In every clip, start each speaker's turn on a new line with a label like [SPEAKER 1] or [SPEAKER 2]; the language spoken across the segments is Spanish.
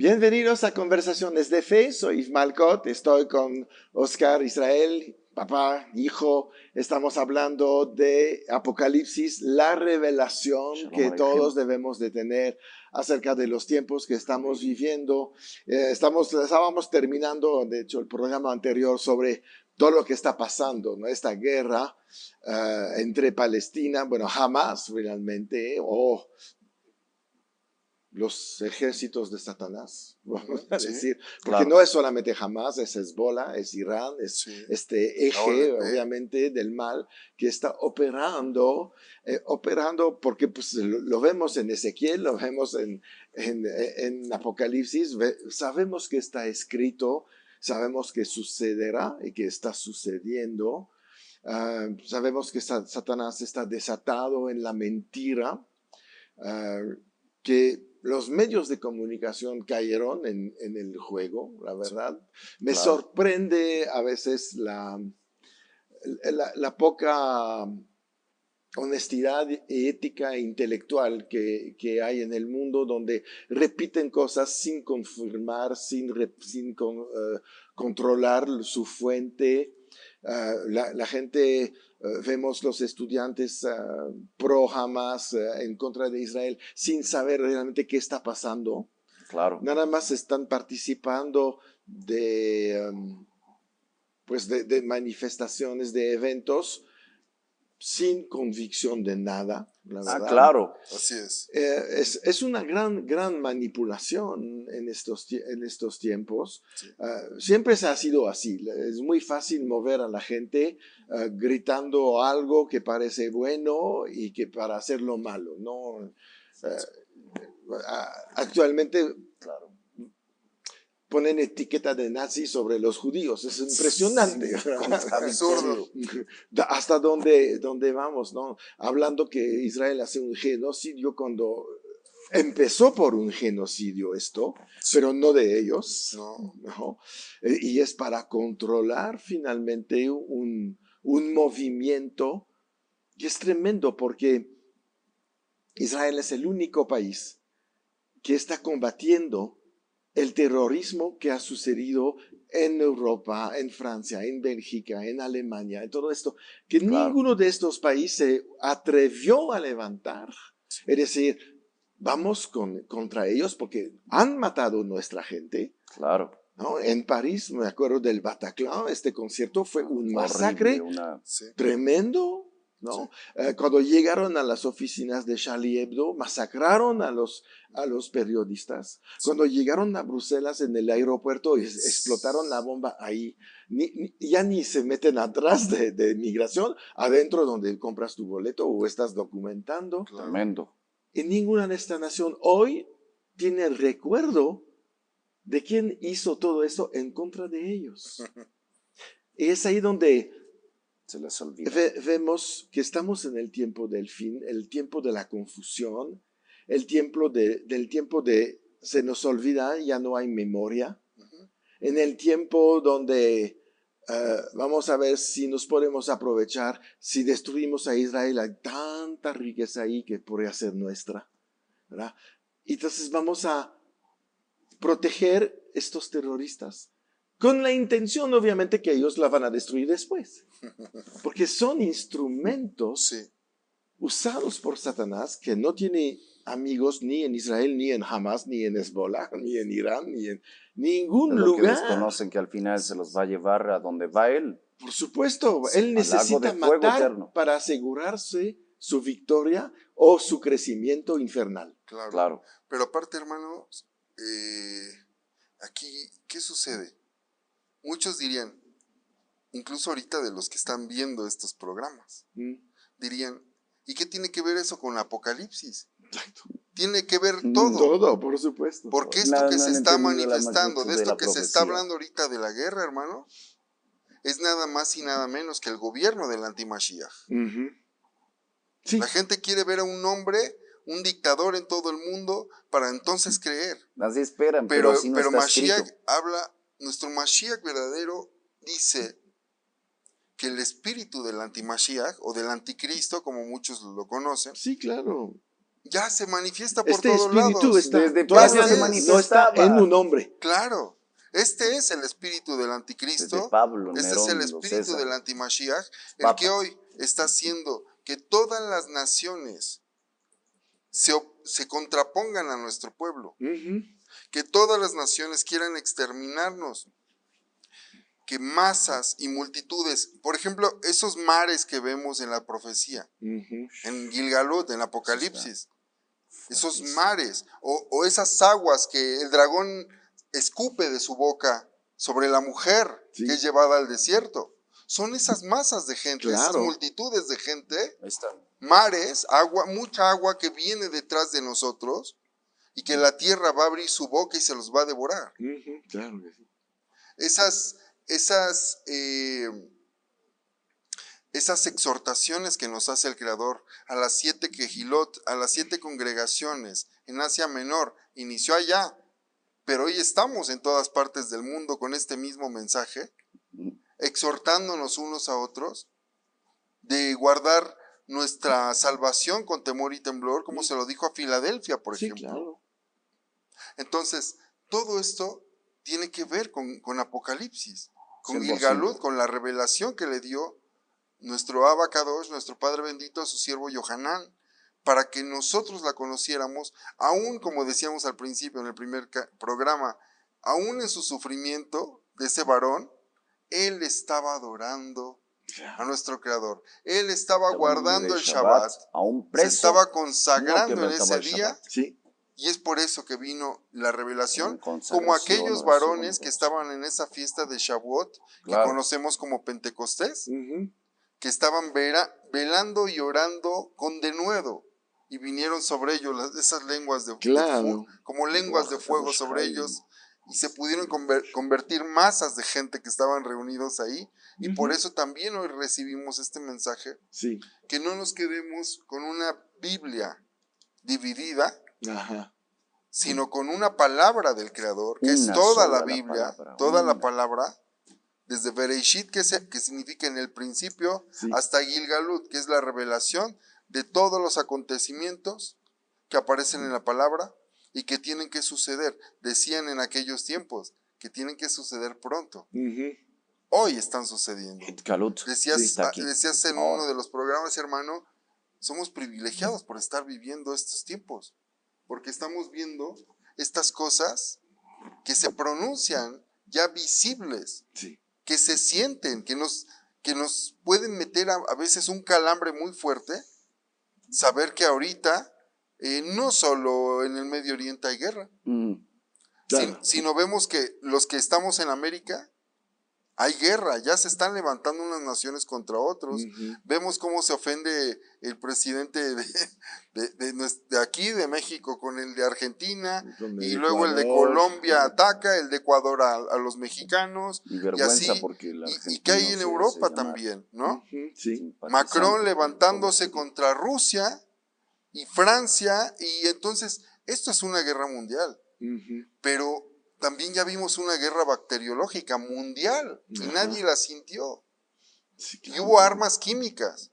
[SPEAKER 1] Bienvenidos a Conversaciones de Fe, soy Ismael Cot, estoy con Oscar Israel, papá, hijo, estamos hablando de Apocalipsis, la revelación
[SPEAKER 2] Shalom
[SPEAKER 1] que
[SPEAKER 2] Aleichem.
[SPEAKER 1] todos debemos de tener acerca de los tiempos que estamos viviendo. Estábamos terminando, de hecho, el programa anterior sobre todo lo que está pasando, ¿no? Esta guerra entre Palestina, bueno, Hamas realmente, o los ejércitos de Satanás, vamos a decir, porque
[SPEAKER 2] claro.
[SPEAKER 1] no es solamente Hamas, es Hezbollah, es Irán, es este eje,
[SPEAKER 3] OLP.
[SPEAKER 1] obviamente, del mal que está operando porque pues, lo vemos en Ezequiel, lo vemos en Apocalipsis, sabemos que está escrito, sabemos que sucederá y que está sucediendo, sabemos que Satanás está desatado en la mentira, que los medios de comunicación cayeron en el juego, la verdad. Me
[SPEAKER 2] Claro.
[SPEAKER 1] sorprende a veces la poca honestidad ética e intelectual que hay en el mundo, donde repiten cosas sin confirmar, sin controlar su fuente. La gente, vemos los estudiantes pro Hamas, en contra de Israel, sin saber realmente qué está pasando.
[SPEAKER 2] Claro.
[SPEAKER 1] Nada más están participando de manifestaciones, de eventos, sin convicción de nada, la verdad.
[SPEAKER 2] Claro.
[SPEAKER 3] Así es.
[SPEAKER 1] Es una gran manipulación en estos tiempos.
[SPEAKER 3] Sí.
[SPEAKER 1] Siempre se ha sido así. Es muy fácil mover a la gente gritando algo que parece bueno y que para hacerlo malo, ¿no? Actualmente,
[SPEAKER 2] Claro.
[SPEAKER 1] ponen etiqueta de nazi sobre los judíos. Es impresionante.
[SPEAKER 2] Sí,
[SPEAKER 3] Absurdo.
[SPEAKER 1] Hasta dónde vamos, ¿no? Hablando que Israel hace un genocidio cuando empezó por un genocidio esto, pero no de ellos.
[SPEAKER 3] No.
[SPEAKER 1] Y es para controlar finalmente un movimiento que es tremendo, porque Israel es el único país que está combatiendo el terrorismo que ha sucedido en Europa, en Francia, en Bélgica, en Alemania, en todo esto, que
[SPEAKER 2] Claro.
[SPEAKER 1] ninguno de estos países se atrevió a levantar. Es decir, vamos contra ellos porque han matado nuestra gente,
[SPEAKER 2] Claro.
[SPEAKER 1] ¿no? En París, me acuerdo del Bataclan, este concierto fue un masacre
[SPEAKER 2] Horrible,
[SPEAKER 3] Sí.
[SPEAKER 1] tremendo, ¿no? Cuando llegaron a las oficinas de Charlie Hebdo, masacraron a los periodistas. Cuando llegaron a Bruselas en el aeropuerto, explotaron la bomba ahí. Ya ni se meten atrás de migración, adentro donde compras tu boleto o estás documentando.
[SPEAKER 3] Claro.
[SPEAKER 2] Tremendo.
[SPEAKER 1] Y ninguna de esta nación hoy tiene el recuerdo de quién hizo todo eso en contra de ellos. Y es ahí donde
[SPEAKER 2] Se les olvida.
[SPEAKER 1] vemos que estamos en el tiempo del fin, el tiempo de la confusión, el tiempo de se nos olvida, ya no hay memoria, en el tiempo donde vamos a ver si nos podemos aprovechar, si destruimos a Israel, hay tanta riqueza ahí que podría ser nuestra, ¿verdad? Y entonces vamos a proteger estos terroristas, con la intención obviamente que ellos la van a destruir después, porque son instrumentos
[SPEAKER 3] Sí.
[SPEAKER 1] usados por Satanás, que no tiene amigos ni en Israel, ni en Hamas, ni en Hezbollah, ni en Irán, ni en ningún
[SPEAKER 2] Es lo que
[SPEAKER 1] lugar.
[SPEAKER 2] desconocen, que al final se los va a llevar a donde va él.
[SPEAKER 1] Por supuesto, él
[SPEAKER 2] Al lago
[SPEAKER 1] necesita
[SPEAKER 2] de fuego
[SPEAKER 1] matar
[SPEAKER 2] eterno.
[SPEAKER 1] para asegurarse su victoria o su crecimiento infernal.
[SPEAKER 3] Claro.
[SPEAKER 2] Claro.
[SPEAKER 3] Pero aparte, hermanos, aquí, ¿qué sucede? Muchos dirían, incluso ahorita de los que están viendo estos programas,
[SPEAKER 1] ¿Mm?
[SPEAKER 3] dirían, ¿y qué tiene que ver eso con Apocalipsis? Tiene que ver todo.
[SPEAKER 1] Todo, por supuesto.
[SPEAKER 3] Porque esto
[SPEAKER 2] No
[SPEAKER 3] que se
[SPEAKER 2] han
[SPEAKER 3] está
[SPEAKER 2] entendido la
[SPEAKER 3] manifestando,
[SPEAKER 2] magnitud
[SPEAKER 3] de
[SPEAKER 2] de
[SPEAKER 3] esto
[SPEAKER 2] la
[SPEAKER 3] que se está
[SPEAKER 2] profecía.
[SPEAKER 3] hablando ahorita de la guerra, hermano, es nada más y nada menos que el gobierno del anti-Mashiach.
[SPEAKER 1] Ujú. Sí.
[SPEAKER 3] La gente quiere ver a un hombre, un dictador en todo el mundo, para entonces creer.
[SPEAKER 2] Así esperan, pero así no está
[SPEAKER 3] Mashiach
[SPEAKER 2] escrito.
[SPEAKER 3] habla, nuestro Mashiach verdadero dice que el espíritu del anti-Mashiach o del anticristo, como muchos lo conocen,
[SPEAKER 1] Sí, claro.
[SPEAKER 3] ya se manifiesta por
[SPEAKER 1] Este
[SPEAKER 3] todos
[SPEAKER 1] espíritu
[SPEAKER 3] lados.
[SPEAKER 1] está,
[SPEAKER 2] Desde
[SPEAKER 1] todavía
[SPEAKER 2] Pablo se
[SPEAKER 1] no está
[SPEAKER 2] manifestaba.
[SPEAKER 1] en un hombre.
[SPEAKER 3] Claro, este es el espíritu del
[SPEAKER 2] Desde
[SPEAKER 3] anticristo,
[SPEAKER 2] Pablo,
[SPEAKER 3] este es el
[SPEAKER 2] Nerón, los
[SPEAKER 3] espíritu
[SPEAKER 2] César,
[SPEAKER 3] del antimashiach, el que
[SPEAKER 2] papas.
[SPEAKER 3] hoy está haciendo que todas las naciones se contrapongan a nuestro pueblo,
[SPEAKER 1] Ujú,
[SPEAKER 3] que todas las naciones quieran exterminarnos, que masas y multitudes, por ejemplo, esos mares que vemos en la profecía,
[SPEAKER 1] ujú.
[SPEAKER 3] en Gilgalot, en Apocalipsis, esos mares o esas aguas que el dragón escupe de su boca sobre la mujer
[SPEAKER 1] Sí.
[SPEAKER 3] que es llevada al desierto. Son esas masas de gente, esas
[SPEAKER 1] Claro.
[SPEAKER 3] multitudes de gente,
[SPEAKER 2] Ahí está.
[SPEAKER 3] mares, agua, mucha agua que viene detrás de nosotros y que la tierra va a abrir su boca y se los va a devorar.
[SPEAKER 1] Ujú, claro que sí.
[SPEAKER 3] Esas exhortaciones que nos hace el Creador a las 7 Kehilot, a las 7 congregaciones en Asia Menor, inició allá, pero hoy estamos en todas partes del mundo con este mismo mensaje, exhortándonos unos a otros de guardar nuestra salvación con temor y temblor, como se lo dijo a Filadelfia, por
[SPEAKER 1] Sí,
[SPEAKER 3] ejemplo.
[SPEAKER 1] claro.
[SPEAKER 3] Entonces, todo esto tiene que ver con Apocalipsis, con
[SPEAKER 2] 100%.
[SPEAKER 3] Gilgalud, con la revelación que le dio nuestro Abacadosh, nuestro Padre bendito, a su siervo Yohanan, para que nosotros la conociéramos, aún como decíamos al principio en el primer programa, aún en su sufrimiento de ese varón, él estaba adorando a nuestro Creador. Él estaba guardando el Shabbat,
[SPEAKER 2] a un
[SPEAKER 3] se
[SPEAKER 2] preso,
[SPEAKER 3] estaba
[SPEAKER 2] no
[SPEAKER 3] consagrando en
[SPEAKER 2] quebrantaba
[SPEAKER 3] ese
[SPEAKER 2] el
[SPEAKER 3] día.
[SPEAKER 2] Shabbat.
[SPEAKER 1] Sí.
[SPEAKER 3] Y es por eso que vino la revelación,
[SPEAKER 2] En consagración,
[SPEAKER 3] como aquellos
[SPEAKER 2] oración,
[SPEAKER 3] varones que
[SPEAKER 2] oración.
[SPEAKER 3] estaban en esa fiesta de Shavuot, que
[SPEAKER 2] Claro.
[SPEAKER 3] conocemos como Pentecostés,
[SPEAKER 1] Ujú.
[SPEAKER 3] que estaban velando y orando con denuedo, y vinieron sobre ellos esas lenguas
[SPEAKER 1] Claro.
[SPEAKER 3] como lenguas de fuego sobre ellos, y se pudieron convertir masas de gente que estaban reunidos ahí, y por
[SPEAKER 1] Ujú.
[SPEAKER 3] eso también hoy recibimos este mensaje,
[SPEAKER 1] Sí.
[SPEAKER 3] que no nos quedemos con una Biblia dividida,
[SPEAKER 1] Ajá.
[SPEAKER 3] sino con una palabra del Creador, que es toda la Biblia, toda la palabra, desde Bereshit, que significa en el principio,
[SPEAKER 1] Sí.
[SPEAKER 3] hasta Gilgalut, que es la revelación de todos los acontecimientos que aparecen en la palabra y que tienen que suceder. Decían en aquellos tiempos que tienen que suceder pronto.
[SPEAKER 1] Ujú.
[SPEAKER 3] Hoy están sucediendo.
[SPEAKER 2] Galut,
[SPEAKER 3] Decías
[SPEAKER 2] está aquí.
[SPEAKER 3] en
[SPEAKER 2] Ahora.
[SPEAKER 3] uno de los programas, hermano, somos privilegiados por estar viviendo estos tiempos, porque estamos viendo estas cosas que se pronuncian ya visibles,
[SPEAKER 1] Sí.
[SPEAKER 3] que se sienten, que nos pueden meter a veces un calambre muy fuerte, saber que ahorita no solo en el Medio Oriente hay guerra,
[SPEAKER 1] Claro.
[SPEAKER 3] sino vemos que los que estamos en América, hay guerra, ya se están levantando unas naciones contra otros.
[SPEAKER 1] Ujú.
[SPEAKER 3] Vemos cómo se ofende el presidente de aquí, de México, con el de Argentina,
[SPEAKER 1] Con el
[SPEAKER 3] y luego el de
[SPEAKER 1] Ecuador.
[SPEAKER 3] Colombia ataca, el de Ecuador a los mexicanos,
[SPEAKER 2] Y
[SPEAKER 3] y
[SPEAKER 2] vergüenza
[SPEAKER 3] así,
[SPEAKER 2] porque el
[SPEAKER 3] y que hay en
[SPEAKER 2] argentino
[SPEAKER 3] Europa
[SPEAKER 2] se llama
[SPEAKER 3] también, ¿no?
[SPEAKER 1] Ujú. Sí.
[SPEAKER 2] simpatizante
[SPEAKER 3] Macron
[SPEAKER 2] con
[SPEAKER 3] levantándose
[SPEAKER 2] todo.
[SPEAKER 3] contra Rusia y Francia, y entonces esto es una guerra mundial,
[SPEAKER 1] Ujú.
[SPEAKER 3] pero también ya vimos una guerra bacteriológica mundial y
[SPEAKER 1] Ajá.
[SPEAKER 3] nadie la sintió.
[SPEAKER 1] Sí,
[SPEAKER 3] Y
[SPEAKER 1] claro.
[SPEAKER 3] hubo armas químicas,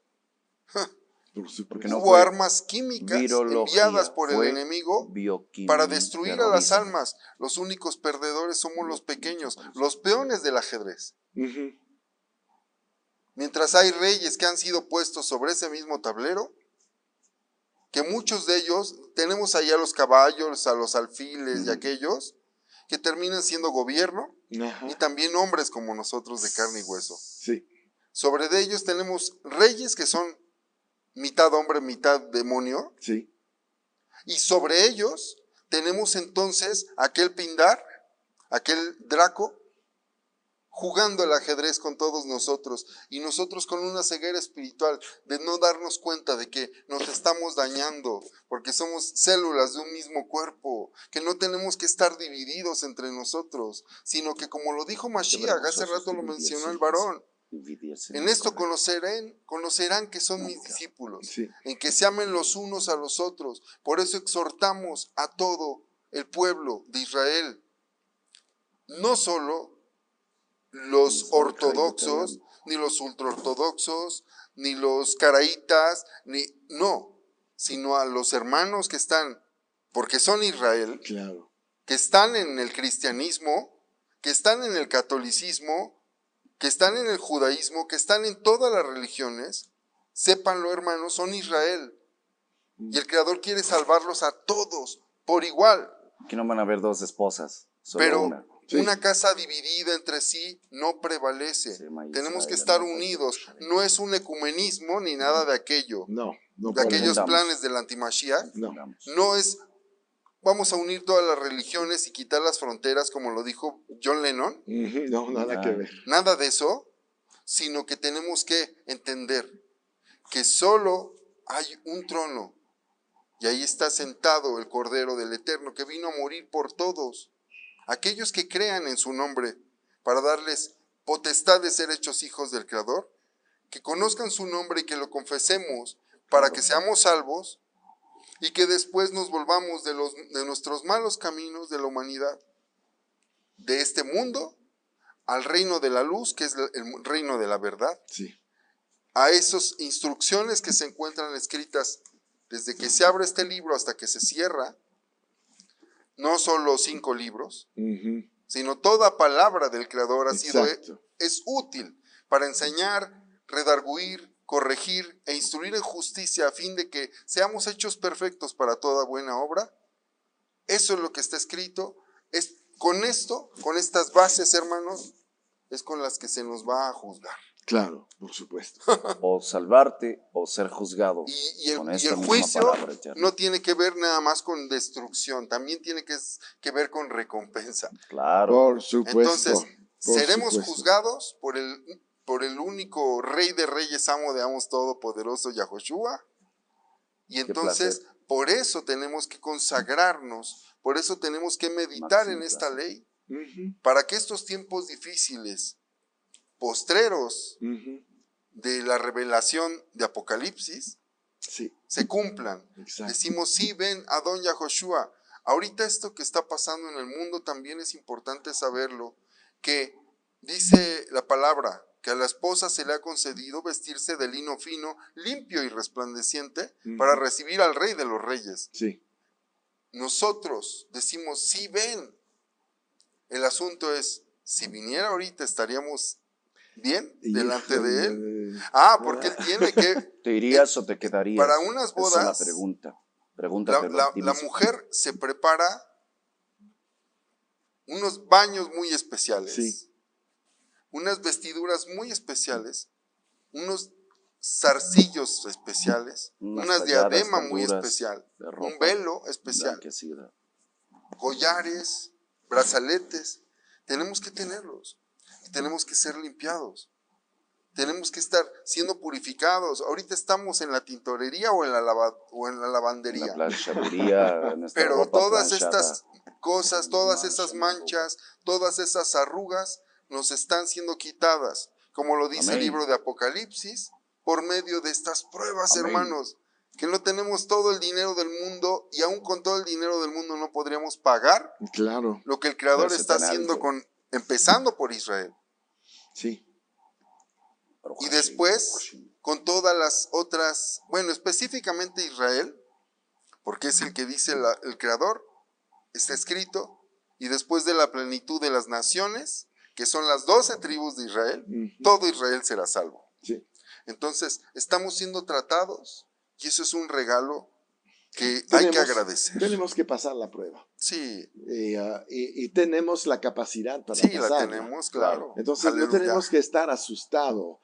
[SPEAKER 1] Por supuesto.
[SPEAKER 2] Porque no
[SPEAKER 3] hubo
[SPEAKER 2] fue
[SPEAKER 3] armas químicas
[SPEAKER 2] virología,
[SPEAKER 3] enviadas por el
[SPEAKER 2] fue
[SPEAKER 3] enemigo
[SPEAKER 2] bioquímica,
[SPEAKER 3] para destruir a las
[SPEAKER 2] terrorismo.
[SPEAKER 3] almas. Los únicos perdedores somos los pequeños,
[SPEAKER 2] Bioquímica,
[SPEAKER 3] los peones del ajedrez.
[SPEAKER 1] Ujú.
[SPEAKER 3] Mientras hay reyes que han sido puestos sobre ese mismo tablero, que muchos de ellos, tenemos allá a los caballos, a los alfiles y aquellos, que terminan siendo gobierno,
[SPEAKER 1] Ajá.
[SPEAKER 3] y también hombres como nosotros de carne y hueso.
[SPEAKER 1] Sí.
[SPEAKER 3] Sobre de ellos tenemos reyes que son mitad hombre, mitad demonio,
[SPEAKER 1] Sí.
[SPEAKER 3] y sobre ellos tenemos entonces aquel Pindar, aquel Draco, jugando el ajedrez con todos nosotros, y nosotros con una ceguera espiritual de no darnos cuenta de que nos estamos dañando, porque somos células de un mismo cuerpo, que no tenemos que estar divididos entre nosotros, sino que, como lo dijo Mashiach, hace rato lo mencionó el varón, en esto conocerán que son mis discípulos,
[SPEAKER 1] Sí.
[SPEAKER 3] en que se amen los unos a los otros. Por eso exhortamos a todo el pueblo de Israel, no solo los ortodoxos, ni los ultraortodoxos, ni los caraítas, no, sino a los hermanos que están, porque son Israel,
[SPEAKER 1] Claro.
[SPEAKER 3] que están en el cristianismo, que están en el catolicismo, que están en el judaísmo, que están en todas las religiones. Sépanlo, hermanos, son Israel. Y el Creador quiere salvarlos a todos por igual.
[SPEAKER 2] Que no van a haber dos esposas, solo
[SPEAKER 3] Pero
[SPEAKER 2] una.
[SPEAKER 1] Sí.
[SPEAKER 3] una casa dividida entre sí no prevalece. Tenemos que estar unidos. No es un ecumenismo ni nada de aquello.
[SPEAKER 1] No
[SPEAKER 3] De aquellos
[SPEAKER 2] Confundamos.
[SPEAKER 3] planes del antimashiach.
[SPEAKER 1] No.
[SPEAKER 3] No es, vamos a unir todas las religiones y quitar las fronteras, como lo dijo John Lennon.
[SPEAKER 1] No, nada que ver.
[SPEAKER 3] Nada de eso, sino que tenemos que entender que solo hay un trono. Y ahí está sentado el Cordero del Eterno, que vino a morir por todos. Aquellos que crean en su nombre, para darles potestad de ser hechos hijos del Creador, que conozcan su nombre y que lo confesemos para que seamos salvos y que después nos volvamos de nuestros malos caminos de la humanidad, de este mundo, al reino de la luz, que es el reino de la verdad,
[SPEAKER 1] Sí.
[SPEAKER 3] a esas instrucciones que se encuentran escritas desde que se abre este libro hasta que se cierra, no solo 5 libros, sino toda palabra del Creador es útil para enseñar, redarguir, corregir e instruir en justicia a fin de que seamos hechos perfectos para toda buena obra. Eso es lo que está escrito. Es con esto, con estas bases, hermanos, es con las que se nos va a juzgar.
[SPEAKER 1] Claro, por supuesto.
[SPEAKER 2] O salvarte o ser juzgado.
[SPEAKER 3] Y
[SPEAKER 2] con
[SPEAKER 3] el
[SPEAKER 2] esta misma
[SPEAKER 3] juicio
[SPEAKER 2] palabra eterna.
[SPEAKER 3] no tiene que ver nada más con destrucción, también tiene que ver con recompensa.
[SPEAKER 2] Claro.
[SPEAKER 1] Por supuesto.
[SPEAKER 3] Entonces,
[SPEAKER 1] por
[SPEAKER 3] seremos
[SPEAKER 1] supuesto.
[SPEAKER 3] juzgados por el único Rey de Reyes, Amo de Amos, Todopoderoso, Yahoshua. Y entonces, por eso tenemos que consagrarnos, por eso tenemos que meditar en esta ley, para que estos tiempos difíciles, postreros de la revelación de Apocalipsis,
[SPEAKER 1] Sí.
[SPEAKER 3] se cumplan.
[SPEAKER 1] Exacto.
[SPEAKER 3] Decimos, sí, ven, Adón Yahoshua. Ahorita esto que está pasando en el mundo también es importante saberlo, que dice la palabra, que a la esposa se le ha concedido vestirse de lino fino, limpio y resplandeciente, para recibir al Rey de los Reyes.
[SPEAKER 1] Sí.
[SPEAKER 3] Nosotros decimos, sí, ven. El asunto es, si viniera ahorita, ¿estaríamos bien delante de él? Porque él tiene que...
[SPEAKER 2] ¿Te irías o te quedarías?
[SPEAKER 3] Para unas bodas,
[SPEAKER 2] esa es la pregunta. Pregúntatelo a ti
[SPEAKER 3] la
[SPEAKER 2] mismo.
[SPEAKER 3] mujer se prepara unos baños muy especiales,
[SPEAKER 1] Sí.
[SPEAKER 3] unas vestiduras muy especiales, unos zarcillos especiales, unas diadema muy especial, un velo especial,
[SPEAKER 2] blanquecida,
[SPEAKER 3] collares, brazaletes. Tenemos que tenerlos, tenemos que ser limpiados. Tenemos que estar siendo purificados. Ahorita estamos en la tintorería o en la lavandería.
[SPEAKER 2] en la planchaduría, nuestra
[SPEAKER 3] Pero
[SPEAKER 2] ropa
[SPEAKER 3] todas
[SPEAKER 2] planchada.
[SPEAKER 3] estas cosas, todas esas manchas, todas esas arrugas nos están siendo quitadas, como lo dice el libro de Apocalipsis, por medio de estas pruebas, hermanos, que no tenemos todo el dinero del mundo y aún con todo el dinero del mundo no podríamos pagar lo que el Creador está haciendo empezando por Israel.
[SPEAKER 1] Sí.
[SPEAKER 3] Y después, con todas las otras, bueno, específicamente Israel, porque es el que dice el Creador, está escrito, y después de la plenitud de las naciones, que son las 12 tribus de Israel, todo Israel será salvo.
[SPEAKER 1] Sí.
[SPEAKER 3] Entonces, estamos siendo tratados, y eso es un regalo que hay que agradecer.
[SPEAKER 1] Tenemos que pasar la prueba.
[SPEAKER 3] Sí.
[SPEAKER 1] Y tenemos la capacidad para pasarla.
[SPEAKER 3] Sí, la tenemos, claro.
[SPEAKER 1] Entonces
[SPEAKER 3] Aleluya.
[SPEAKER 1] no tenemos que estar asustados.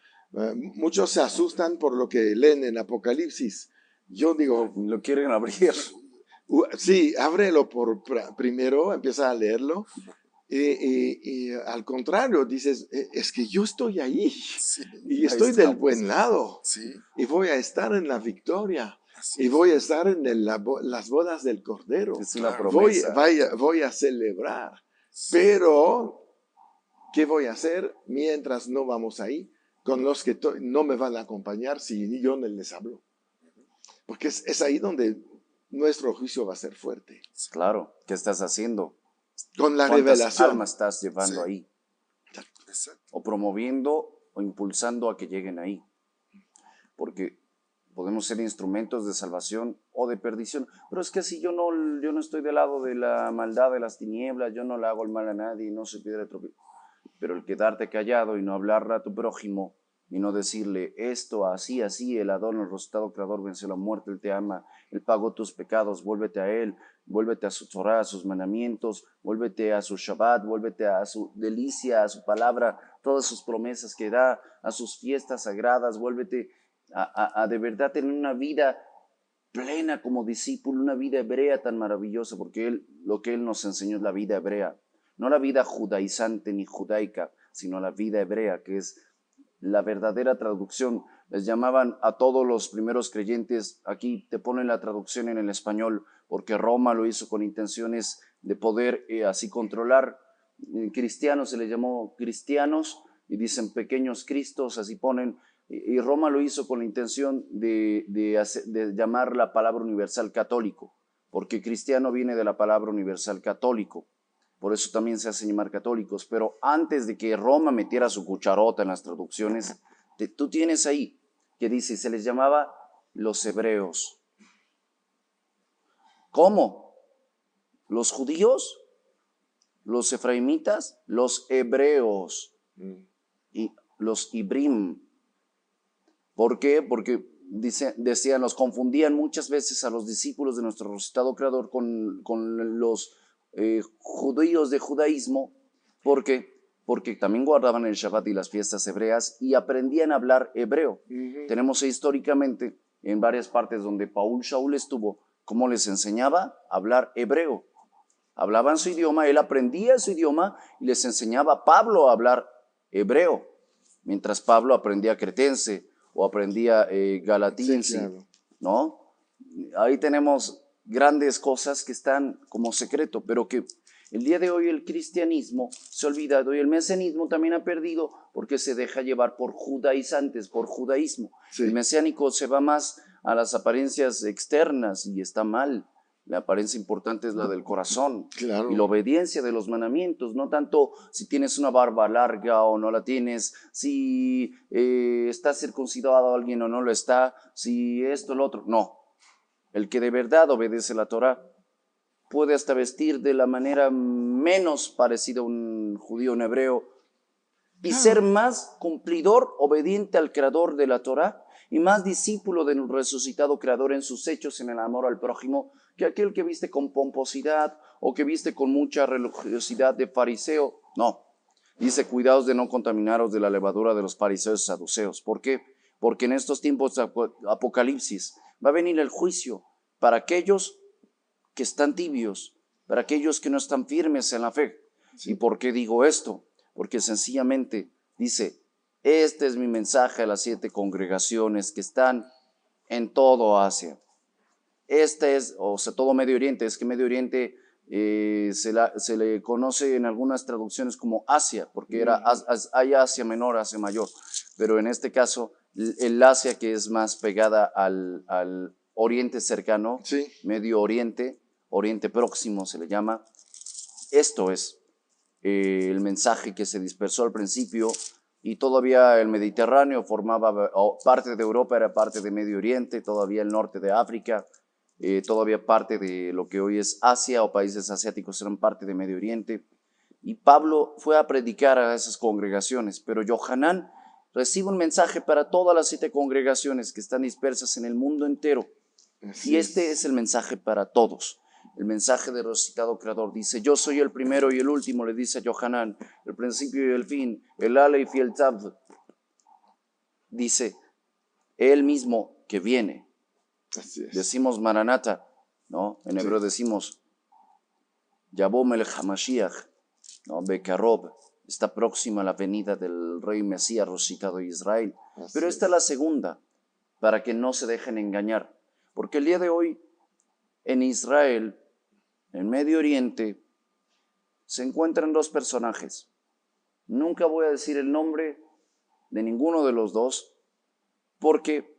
[SPEAKER 1] Muchos se asustan por lo que leen en Apocalipsis. Yo digo...
[SPEAKER 2] Lo quieren abrir.
[SPEAKER 1] Sí, ábrelo primero, empieza a leerlo. Y al contrario, dices, es que yo estoy ahí.
[SPEAKER 3] Sí,
[SPEAKER 1] y estoy del buen lado.
[SPEAKER 3] Sí.
[SPEAKER 1] Y voy a estar en la victoria.
[SPEAKER 3] Así
[SPEAKER 1] Y voy a estar en las bodas del Cordero.
[SPEAKER 2] Es una promesa.
[SPEAKER 1] Voy a celebrar.
[SPEAKER 3] Sí.
[SPEAKER 1] Pero, ¿qué voy a hacer mientras no vamos ahí? Con los que no me van a acompañar si yo no les hablo. Porque es ahí donde nuestro juicio va a ser fuerte.
[SPEAKER 2] Claro. ¿Qué estás haciendo?
[SPEAKER 1] Con la
[SPEAKER 2] ¿Cuántas
[SPEAKER 1] revelación.
[SPEAKER 2] almas estás llevando ahí?
[SPEAKER 3] Exacto.
[SPEAKER 2] O promoviendo o impulsando a que lleguen ahí. Porque podemos ser instrumentos de salvación o de perdición. Pero es que si yo no estoy del lado de la maldad, de las tinieblas, yo no le hago el mal a nadie y no soy piedra de tropiezo. Pero el quedarte callado y no hablarle a tu prójimo y no decirle esto, así, así, el Adón, el resucitado creador venció la muerte, Él te ama, Él pagó tus pecados, vuélvete a Él, vuélvete a su Torah, a sus mandamientos, vuélvete a su Shabbat, vuélvete a su delicia, a su palabra, todas sus promesas que da, a sus fiestas sagradas, vuélvete a de verdad tener una vida plena como discípulo, una vida hebrea tan maravillosa, porque lo que Él nos enseñó es la vida hebrea, no la vida judaizante ni judaica, sino la vida hebrea, que es la verdadera traducción. Les llamaban a todos los primeros creyentes, aquí te ponen la traducción en el español, porque Roma lo hizo con intenciones de poder así controlar. Cristianos se les llamó cristianos, y dicen pequeños cristos, así ponen, y Roma lo hizo con la intención de llamar la palabra universal católico, porque cristiano viene de la palabra universal católico. Por eso también se hacen llamar católicos. Pero antes de que Roma metiera su cucharota en las traducciones, tú tienes ahí que dice, se les llamaba los hebreos. ¿Cómo? ¿Los judíos? ¿Los efraimitas? Los hebreos. Y los ibrim. ¿Por qué? Porque decían, los confundían muchas veces a los discípulos de nuestro resucitado creador con los judíos de judaísmo. ¿Por qué? Porque también guardaban el Shabbat y las fiestas hebreas y aprendían a hablar hebreo. Tenemos históricamente en varias partes donde Shaul estuvo, cómo les enseñaba a hablar hebreo. Hablaban su idioma, él aprendía su idioma y les enseñaba a Pablo a hablar hebreo, mientras Pablo aprendía cretense o aprendía galatense,
[SPEAKER 1] Sí, claro.
[SPEAKER 2] ¿no? Ahí tenemos grandes cosas que están como secreto, pero que el día de hoy el cristianismo se ha olvidado y el mesianismo también ha perdido porque se deja llevar por judaizantes, por judaísmo.
[SPEAKER 1] Sí.
[SPEAKER 2] El mesiánico se va más a las apariencias externas y está mal. La apariencia importante es la del corazón,
[SPEAKER 1] Claro.
[SPEAKER 2] y la obediencia de los mandamientos, no tanto si tienes una barba larga o no la tienes, si está circuncidado alguien o no lo está, si esto o lo otro. No, el que de verdad obedece la Torah puede hasta vestir de la manera menos parecida a un judío, un hebreo, y ser más cumplidor, obediente al creador de la Torah y más discípulo del resucitado creador en sus hechos, en el amor al prójimo, que aquel que viste con pomposidad o que viste con mucha religiosidad de fariseo. No, dice, cuidaos de no contaminaros de la levadura de los fariseos y saduceos. ¿Por qué? Porque en estos tiempos de Apocalipsis va a venir el juicio para aquellos que están tibios, para aquellos que no están firmes en la fe.
[SPEAKER 1] Sí.
[SPEAKER 2] ¿Y por qué digo esto? Porque sencillamente dice, este es mi mensaje a las 7 congregaciones que están en todo Asia. Este es, o sea, todo Medio Oriente. Es que Medio Oriente se le conoce en algunas traducciones como Asia, porque hay Asia menor, Asia mayor. Pero en este caso, el Asia que es más pegada al Oriente cercano,
[SPEAKER 1] Sí.
[SPEAKER 2] Medio Oriente, Oriente Próximo se le llama. Esto es el mensaje que se dispersó al principio, y todavía el Mediterráneo formaba parte de Europa, era parte de Medio Oriente, todavía el norte de África, todavía parte de lo que hoy es Asia o países asiáticos eran parte de Medio Oriente. Y Pablo fue a predicar a esas congregaciones, pero Yohanan recibe un mensaje para todas las 7 congregaciones que están dispersas en el mundo entero. Y este es el mensaje para todos. El mensaje del resucitado creador dice, yo soy el primero y el último, le dice a Yohanan, el principio y el fin, el Aleph y el Tav. Dice, él mismo que viene.
[SPEAKER 1] Así es.
[SPEAKER 2] Decimos Maranata, ¿no? En hebreo decimos, Yabom el Hamashiach, ¿no? Bekarob, está próxima la venida del rey Mesías resucitado de Israel.
[SPEAKER 1] Así
[SPEAKER 2] Pero esta es la segunda, para que no se dejen engañar. Porque el día de hoy, en Israel, en Medio Oriente, se encuentran 2 personajes. Nunca voy a decir el nombre de ninguno de los dos, porque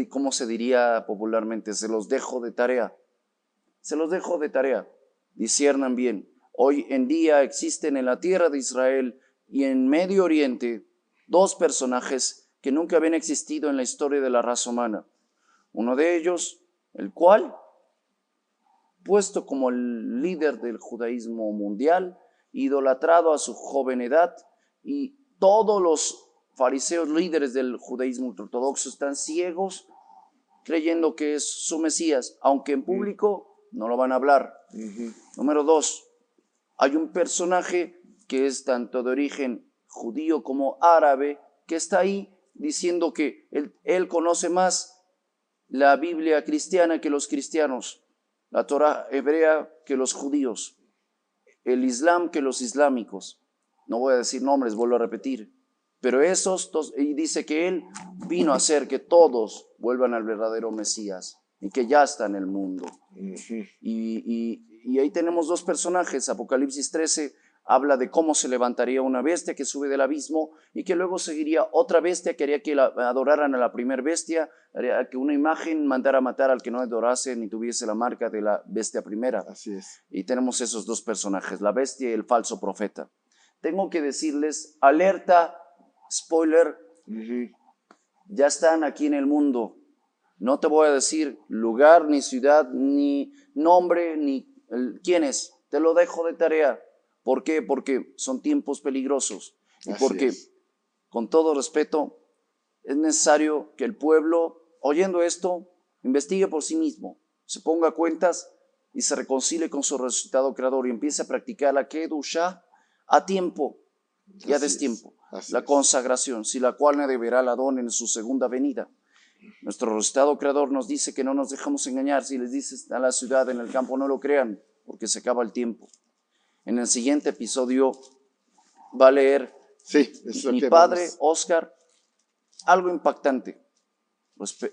[SPEAKER 2] ¿cómo se diría popularmente? Se los dejo de tarea. Se los dejo de tarea. Disciernan bien. Hoy en día existen en la tierra de Israel y en Medio Oriente 2 personajes que nunca habían existido en la historia de la raza humana. Uno de ellos, el cual, puesto como el líder del judaísmo mundial, idolatrado a su joven edad, y todos los fariseos líderes del judaísmo ortodoxo están ciegos, creyendo que es su Mesías, aunque en público no lo van a hablar. Número 2, hay un personaje que es tanto de origen judío como árabe, que está ahí diciendo que él conoce más la Biblia cristiana que los cristianos, la Torah hebrea que los judíos, el Islam que los islámicos. No voy a decir nombres, vuelvo a repetir. Pero esos dos, y dice que él vino a hacer que todos vuelvan al verdadero Mesías y que ya está en el mundo. Y ahí tenemos dos personajes. Apocalipsis 13 habla de cómo se levantaría una bestia que sube del abismo y que luego seguiría otra bestia que haría que adoraran a la primera bestia, haría que una imagen mandara a matar al que no adorase ni tuviese la marca de la bestia primera.
[SPEAKER 1] Así es.
[SPEAKER 2] Y tenemos esos dos personajes, la bestia y el falso profeta. Tengo que decirles, alerta, spoiler, ya están aquí en el mundo. No te voy a decir lugar, ni ciudad, ni nombre, ni quién es. Te lo dejo de tarea. ¿Por qué? Porque son tiempos peligrosos. Y porque, con todo respeto, es necesario que el pueblo, oyendo esto, investigue por sí mismo, se ponga cuentas y se reconcilie con su resucitado creador y empiece a practicar la Kedushá a tiempo y a destiempo. La consagración, sin la cual nadie verá al Adón en su segunda venida. Nuestro resucitado creador nos dice que no nos dejamos engañar. Si les dices a la ciudad, en el campo, no lo crean, porque se acaba el tiempo. En el siguiente episodio va a leer mi padre, Oscar, algo impactante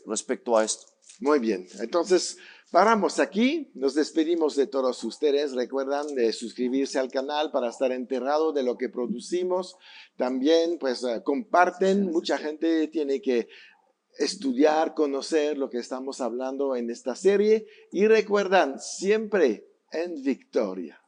[SPEAKER 2] respecto a esto.
[SPEAKER 1] Muy bien, entonces paramos aquí, nos despedimos de todos ustedes. Recuerdan de suscribirse al canal para estar enterado de lo que producimos. También pues comparten, mucha gente tiene que estudiar, conocer lo que estamos hablando en esta serie y recuerdan siempre en victoria.